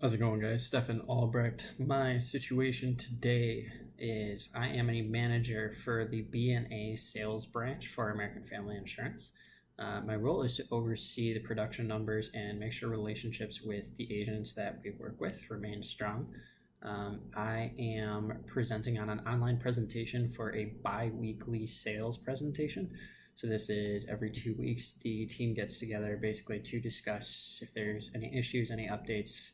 How's it going, guys? Stefan Albrecht. My situation today is I am a manager for the B&A sales branch for American Family Insurance. My role is to oversee the production numbers and make sure relationships with the agents that we work with remain strong. I am presenting on an online presentation for a bi-weekly sales presentation. So this is every 2 weeks. The team gets together basically to discuss if there's any issues, any updates,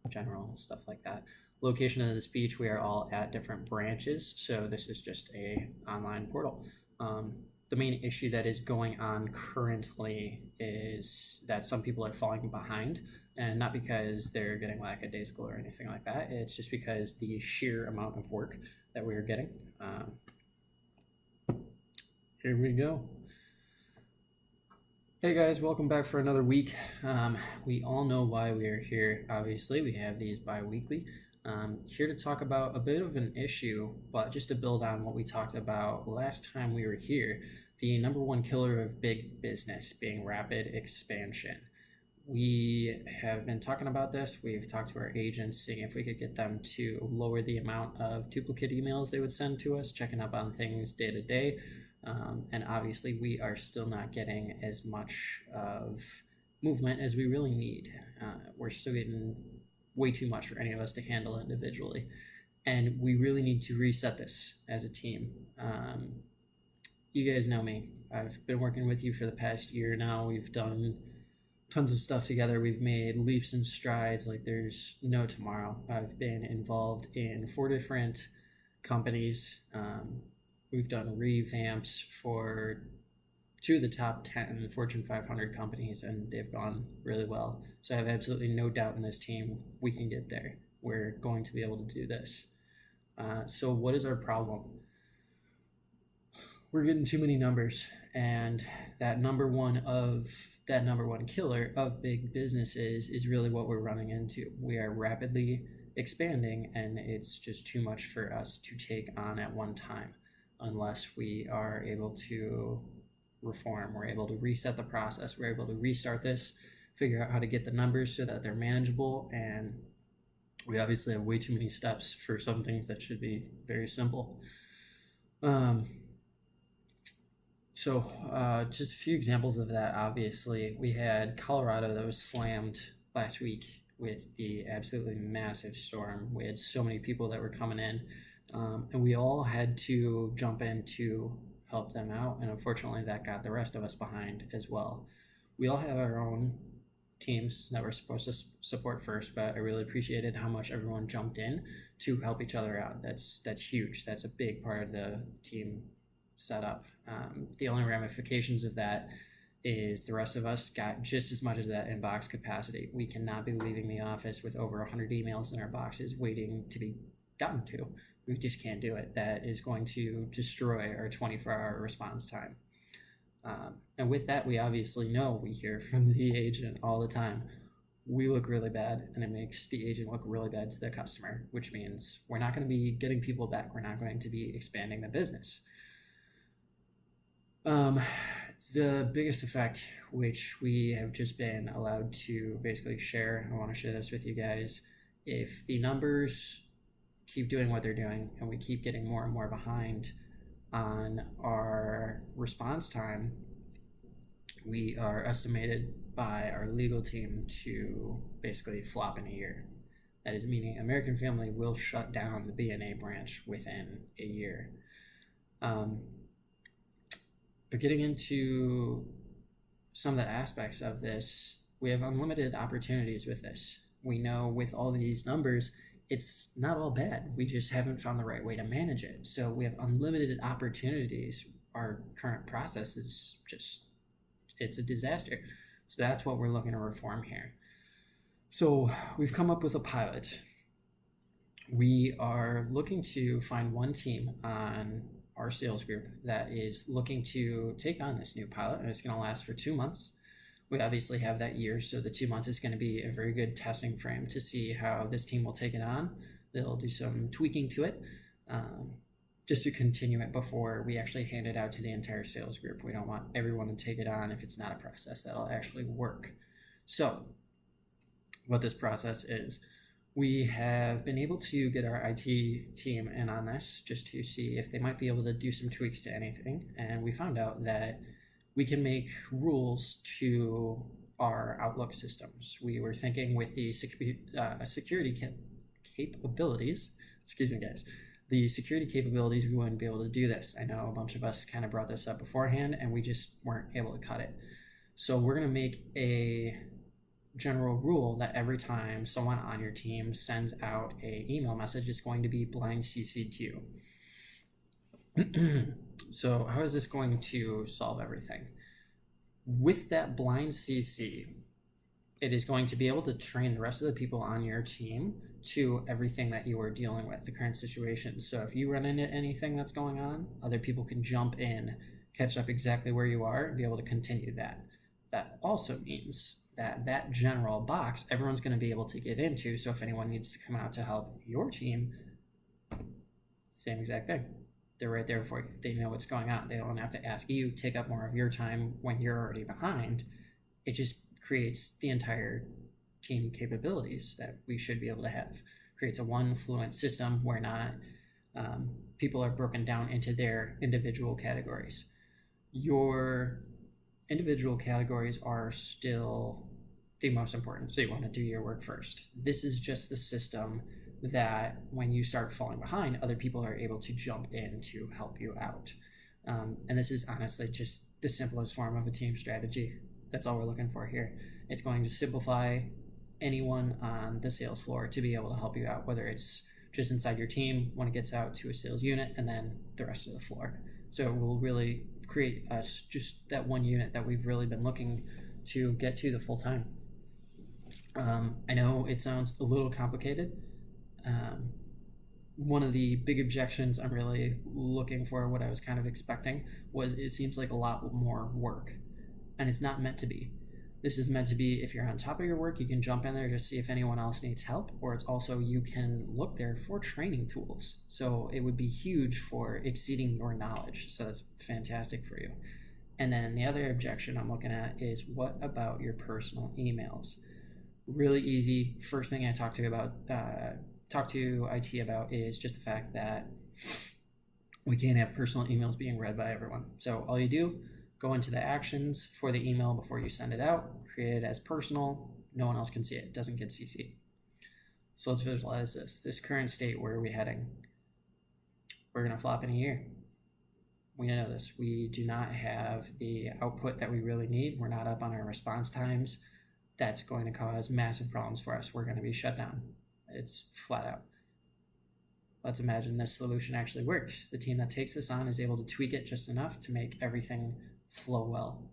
general stuff like that. Location of the speech, we are all at different branches, so this is just a online portal. The main issue that is going on currently is that some people are falling behind, and not because they're getting lackadaisical or anything like that. It's just because the sheer amount of work that we are getting. Here we go. Hey guys, welcome back for another week. We all know why we are here. Obviously, we have these bi-weekly. Here to talk about a bit of an issue, but just to build on what we talked about last time we were here, the number one killer of big business being rapid expansion. We have been talking about this. We've talked to our agents, seeing if we could get them to lower the amount of duplicate emails they would send to us, checking up on things day to day. And obviously we are still not getting as much of movement as we really need. We're still getting way too much for any of us to handle individually. And we really need to reset this as a team. You guys know me. I've been working with you for the past year now. We've done tons of stuff together. We've made leaps and strides like there's no tomorrow. I've been involved in 4 different companies. We've done revamps for 2 of the top 10 Fortune 500 companies, and they've gone really well. So I have absolutely no doubt in this team we can get there. We're going to be able to do this. So what is our problem? We're getting too many numbers, and that number one killer of big businesses is really what we're running into. We are rapidly expanding, and it's just too much for us to take on at one time. Unless we are able to reform, we're able to reset the process, we're able to restart this, figure out how to get the numbers so that they're manageable, and we obviously have way too many steps for some things that should be very simple. Just a few examples of that. Obviously, we had Colorado that was slammed last week with the absolutely massive storm. We had so many people that were coming in. And we all had to jump in to help them out, and unfortunately that got the rest of us behind as well. We all have our own teams that we're supposed to support first, but I really appreciated how much everyone jumped in to help each other out. That's huge. That's a big part of the team setup. The only ramifications of that is the rest of us got just as much as that inbox capacity. We cannot be leaving the office with over 100 emails in our boxes waiting to be gotten to. We just can't do it. That is going to destroy our 24-hour response time. And with that, we obviously know, we hear from the agent all the time, we look really bad, and it makes the agent look really bad to the customer, which means we're not going to be getting people back. We're not going to be expanding the business. The biggest effect, which we have just been allowed to basically share, I want to share this with you guys, if the numbers keep doing what they're doing and we keep getting more and more behind on our response time, we are estimated by our legal team to basically flop in a year. That is meaning American Family will shut down the B&A branch within a year. But getting into some of the aspects of this, we have unlimited opportunities with this. We know with all these numbers, it's not all bad. We just haven't found the right way to manage it. So we have unlimited opportunities. Our current process is it's a disaster. So that's what we're looking to reform here. So we've come up with a pilot. We are looking to find one team on our sales group that is looking to take on this new pilot, and it's going to last for 2 months. We obviously have that year, so the 2 months is going to be a very good testing frame to see how this team will take it on. They'll do some tweaking to it just to continue it before we actually hand it out to the entire sales group. We don't want everyone to take it on if it's not a process that'll actually work. So what this process is, We have been able to get our IT team in on this just to see if they might be able to do some tweaks to anything. And we found out that we can make rules to our Outlook systems. We were thinking with the security capabilities, excuse me, guys, the security capabilities, we wouldn't be able to do this. I know a bunch of us kind of brought this up beforehand and we just weren't able to cut it. So we're going to make a general rule that every time someone on your team sends out a email message, it's going to be blind CC'd to you. So how is this going to solve everything? With that blind CC, it is going to be able to train the rest of the people on your team to everything that you are dealing with, the current situation. So if you run into anything that's going on, other people can jump in, catch up exactly where you are, and be able to continue that. That also means that general box, everyone's going to be able to get into. So if anyone needs to come out to help your team, same exact thing. They're right there for you. They know what's going on. They don't have to ask you, take up more of your time when you're already behind. It just creates the entire team capabilities that we should be able to have. Creates a one fluent system where not people are broken down into their individual categories. Your individual categories are still the most important, so you want to do your work first. This is just the system that when you start falling behind, other people are able to jump in to help you out. And this is honestly just the simplest form of a team strategy. That's all we're looking for here. It's going to simplify anyone on the sales floor to be able to help you out, whether it's just inside your team when it gets out to a sales unit and then the rest of the floor. So it will really create us just that one unit that we've really been looking to get to the full time. I know it sounds a little complicated. One of the big objections I'm really looking for, what I was kind of expecting, was it seems like a lot more work, and it's not meant to be. This is meant to be, if you're on top of your work, you can jump in there to see if anyone else needs help, or it's also you can look there for training tools. So it would be huge for exceeding your knowledge. So that's fantastic for you. And then the other objection I'm looking at is, what about your personal emails? Really easy. First thing I talk to IT about is just the fact that we can't have personal emails being read by everyone. So all you do, go into the actions for the email before you send it out, create it as personal. No one else can see it. It doesn't get CC'd. So let's visualize this. This current state, where are we heading? We're going to flop in a year. We know this. We do not have the output that we really need. We're not up on our response times. That's going to cause massive problems for us. We're going to be shut down. It's flat out. Let's imagine this solution actually works. The team that takes this on is able to tweak it just enough to make everything flow well.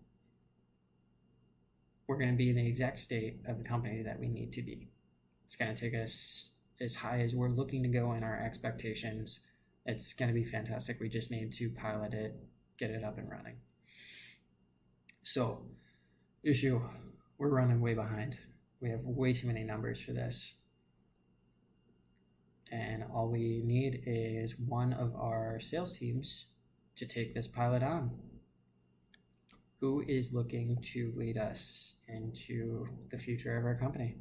We're going to be in the exact state of the company that we need to be. It's going to take us as high as we're looking to go in our expectations. It's going to be fantastic. We just need to pilot it, get it up and running. So, issue, we're running way behind. We have way too many numbers for this. And all we need is one of our sales teams to take this pilot on. Who is looking to lead us into the future of our company?